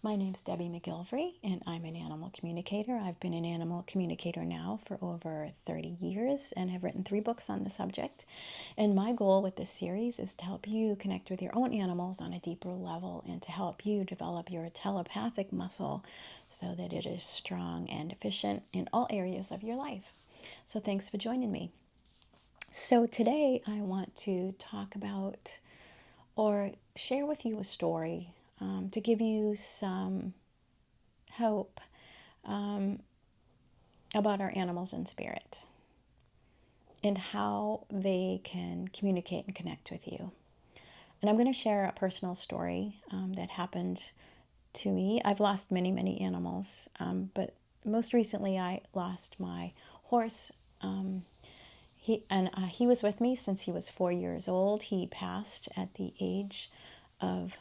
My name's Debbie McGillivray, and I'm an animal communicator. I've been an animal communicator now for over 30 years and have written 3 books on the subject. And my goal with this series is to help you connect with your own animals on a deeper level and to help you develop your telepathic muscle so that it is strong and efficient in all areas of your life. So thanks for joining me. So today I want to talk about or share with you a story to give you some hope about our animals in spirit and how they can communicate and connect with you. And I'm going to share a personal story that happened to me. I've lost many, many animals, but most recently I lost my horse. He was with me since he was 4 years old. He passed at the age of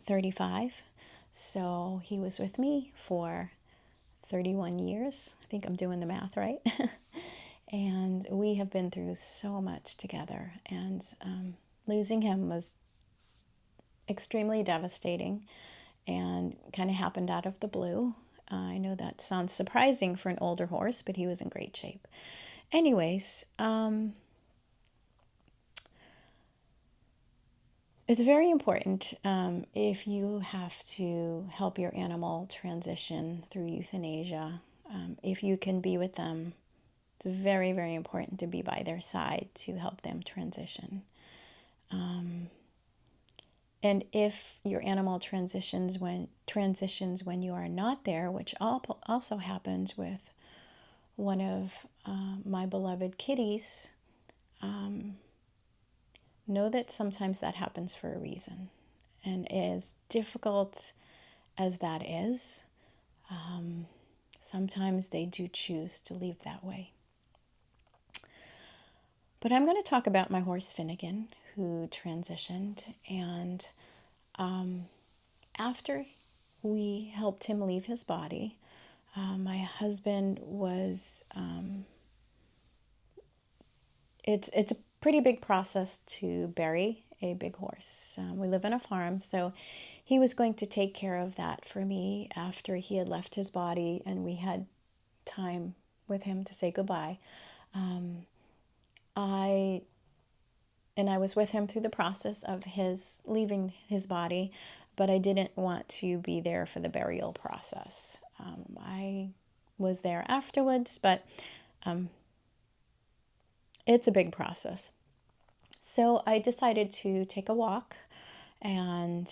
35. So he was with me for 31 years. I think I'm doing the math right. And we have been through so much together. And losing him was extremely devastating and kind of happened out of the blue. I know that sounds surprising for an older horse, but he was in great shape. Anyways, it's very important if you have to help your animal transition through euthanasia. If you can be with them, it's very, very important to be by their side to help them transition. And if your animal transitions when you are not there, which also happens with one of my beloved kitties, know that sometimes that happens for a reason. And as difficult as that is, sometimes they do choose to leave that way. But I'm going to talk about my horse Finnegan, who transitioned. And after we helped him leave his body, my husband was... It's a pretty big process to bury a big horse. We live on a farm, so he was going to take care of that for me after he had left his body and we had time with him to say goodbye. I was with him through the process of his leaving his body, but I didn't want to be there for the burial process. I was there afterwards, but it's a big process. So I decided to take a walk, and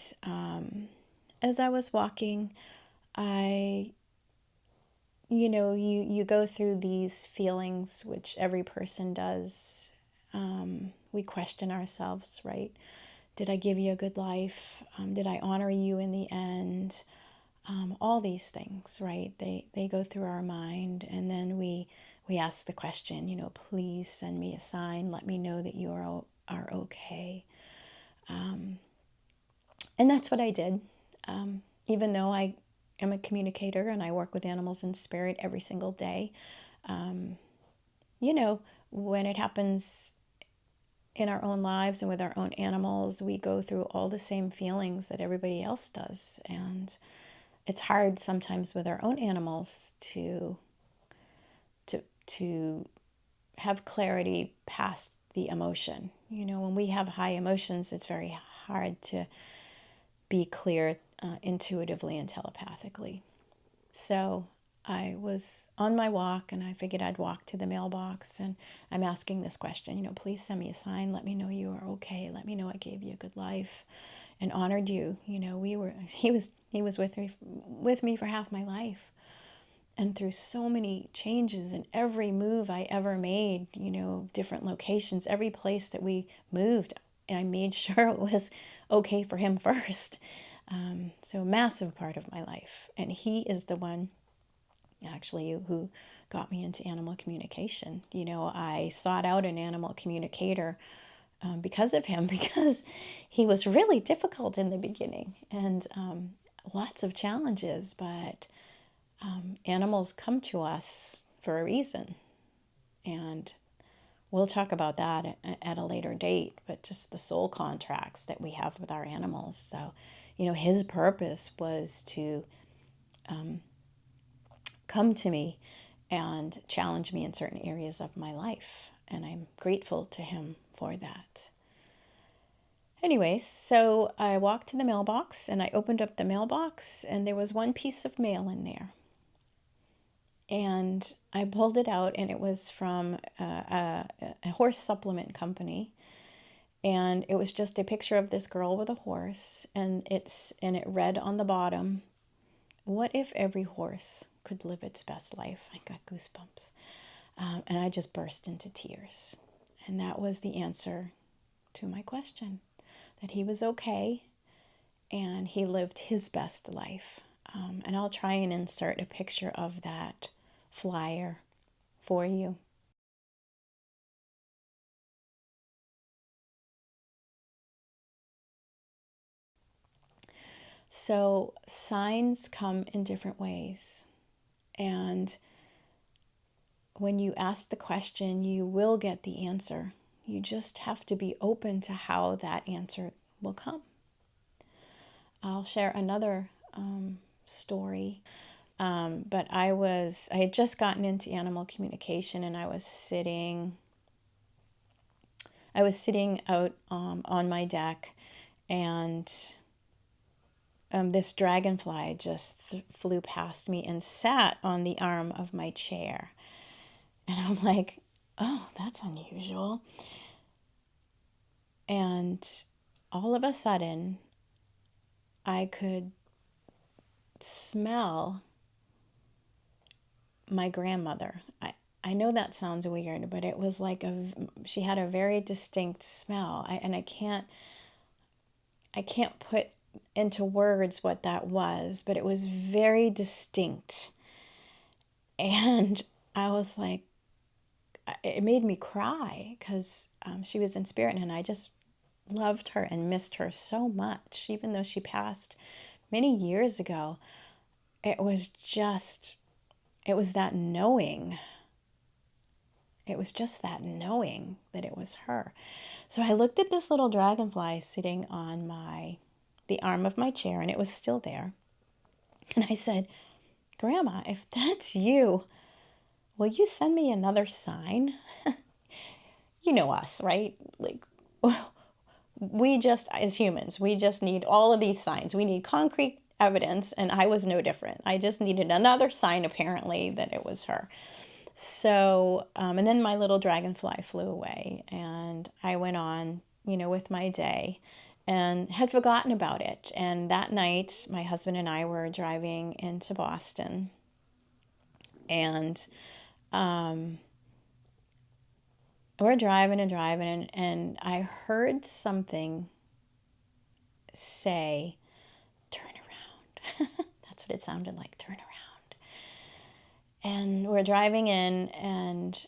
as I was walking, you go through these feelings, which every person does. We question ourselves, right? Did I give you a good life? Did I honor you in the end? All these things, right? They go through our mind, and then we ask the question, please send me a sign. Let me know that you are okay. And that's what I did. Even though I am a communicator and I work with animals in spirit every single day, when it happens in our own lives and with our own animals, we go through all the same feelings that everybody else does. And it's hard sometimes with our own animals to have clarity past the emotion. When we have high emotions, it's very hard to be clear intuitively and telepathically. So I was on my walk, and I figured I'd walk to the mailbox, and I'm asking this question, please send me a sign. Let me know you are okay. Let me know I gave you a good life and honored you. He was with me for half my life. And through so many changes in every move I ever made, different locations, every place that we moved, I made sure it was okay for him first. So a massive part of my life. And he is the one actually who got me into animal communication. I sought out an animal communicator because of him, because he was really difficult in the beginning and lots of challenges, but animals come to us for a reason. And we'll talk about that at a later date, but just the soul contracts that we have with our animals. So, his purpose was to come to me and challenge me in certain areas of my life. And I'm grateful to him for that. Anyways, so I walked to the mailbox and I opened up the mailbox and there was one piece of mail in there. And I pulled it out and it was from a horse supplement company. And it was just a picture of this girl with a horse, and it read on the bottom, "What if every horse could live its best life?" I got goosebumps. And I just burst into tears. And that was the answer to my question, that he was okay and he lived his best life. And I'll try and insert a picture of that flyer for you. So signs come in different ways. And when you ask the question, you will get the answer. You just have to be open to how that answer will come. I'll share another story. But I had just gotten into animal communication, and I was sitting out on my deck, and this dragonfly just flew past me and sat on the arm of my chair. And I'm like, oh, that's unusual. And all of a sudden, I could smell my grandmother. I know that sounds weird, but it was like she had a very distinct smell. I can't put into words what that was, but it was very distinct. And I was like, it made me cry because she was in spirit, and I just loved her and missed her so much, even though she passed many years ago. It was that knowing. It was just that knowing that it was her. So I looked at this little dragonfly sitting on the arm of my chair, and it was still there. And I said, "Grandma, if that's you, will you send me another sign?" You know us, right? Like, we just, as humans, we just need all of these signs. We need concrete evidence, and I was no different. I just needed another sign, apparently, that it was her. So, and then my little dragonfly flew away, and I went on, with my day and had forgotten about it. And that night, my husband and I were driving into Boston, and we're driving and I heard something say, "Turn around." That's what it sounded like, "Turn around." And we're driving in, and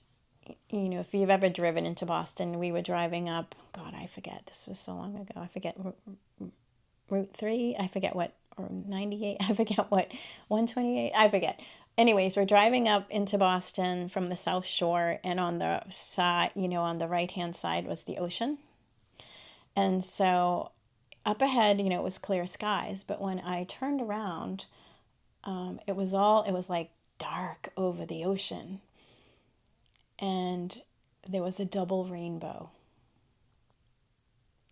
if you've ever driven into Boston, we were driving up, God, I forget, this was so long ago. I forget Route 3, I forget what, or 98, I forget what, 128, I forget. Anyways, we're driving up into Boston from the South Shore, and on the side, on the right-hand side was the ocean. And so up ahead, it was clear skies. But when I turned around, it was like dark over the ocean. And there was a double rainbow.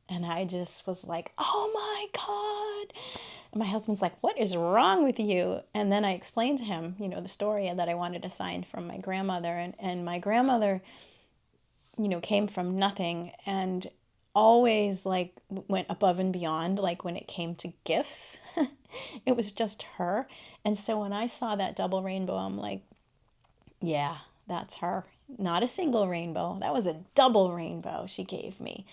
And I just was like, "Oh my God." And my husband's like, "What is wrong with you?" And then I explained to him, the story that I wanted a sign from my grandmother. And my grandmother, came from nothing and always like went above and beyond, like when it came to gifts. It was just her. And so when I saw that double rainbow, I'm like, yeah, that's her. Not a single rainbow. That was a double rainbow she gave me.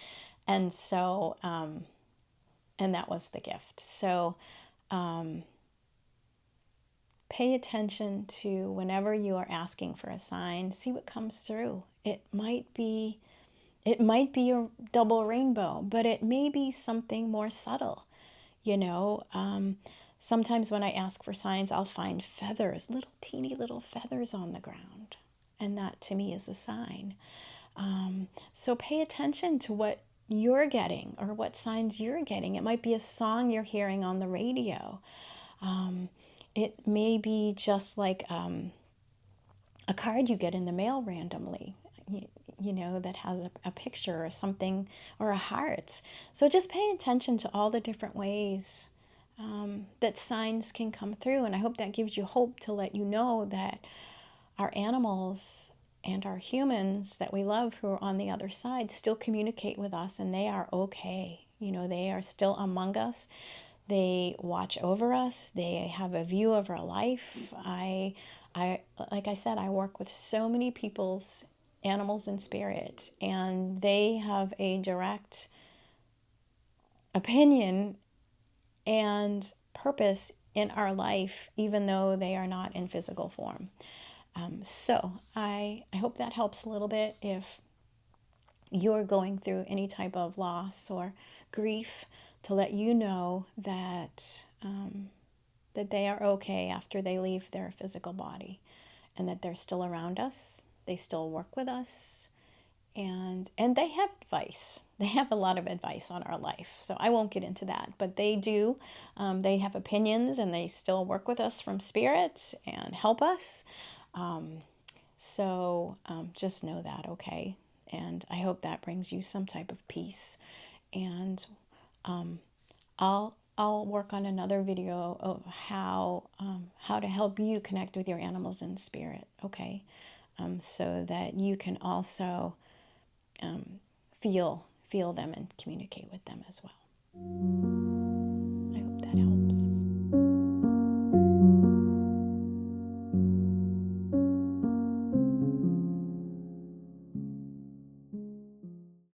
And so, and that was the gift. So, pay attention to whenever you are asking for a sign, see what comes through. It might be a double rainbow, but it may be something more subtle. Sometimes when I ask for signs, I'll find feathers, little teeny little feathers on the ground. And that to me is a sign. So pay attention to what you're getting or what signs you're getting. It might be a song you're hearing on the radio. It may be just like a card you get in the mail randomly, that has a picture or something or a heart. So just pay attention to all the different ways that signs can come through. And I hope that gives you hope to let you know that our animals and our humans that we love who are on the other side still communicate with us, and they are okay. They are still among us. They watch over us. They have a view of our life. Like I said, I work with so many people's animals and spirit, and they have a direct opinion and purpose in our life, even though they are not in physical form. So I hope that helps a little bit if you're going through any type of loss or grief, to let you know that that they are okay after they leave their physical body, and that they're still around us. They still work with us, and they have advice. They have a lot of advice on our life. So I won't get into that, but they do. They have opinions, and they still work with us from spirit and help us. So just know that, okay? And I hope that brings you some type of peace. And I'll work on another video of how to help you connect with your animals in spirit, okay? So that you can also feel them and communicate with them as well.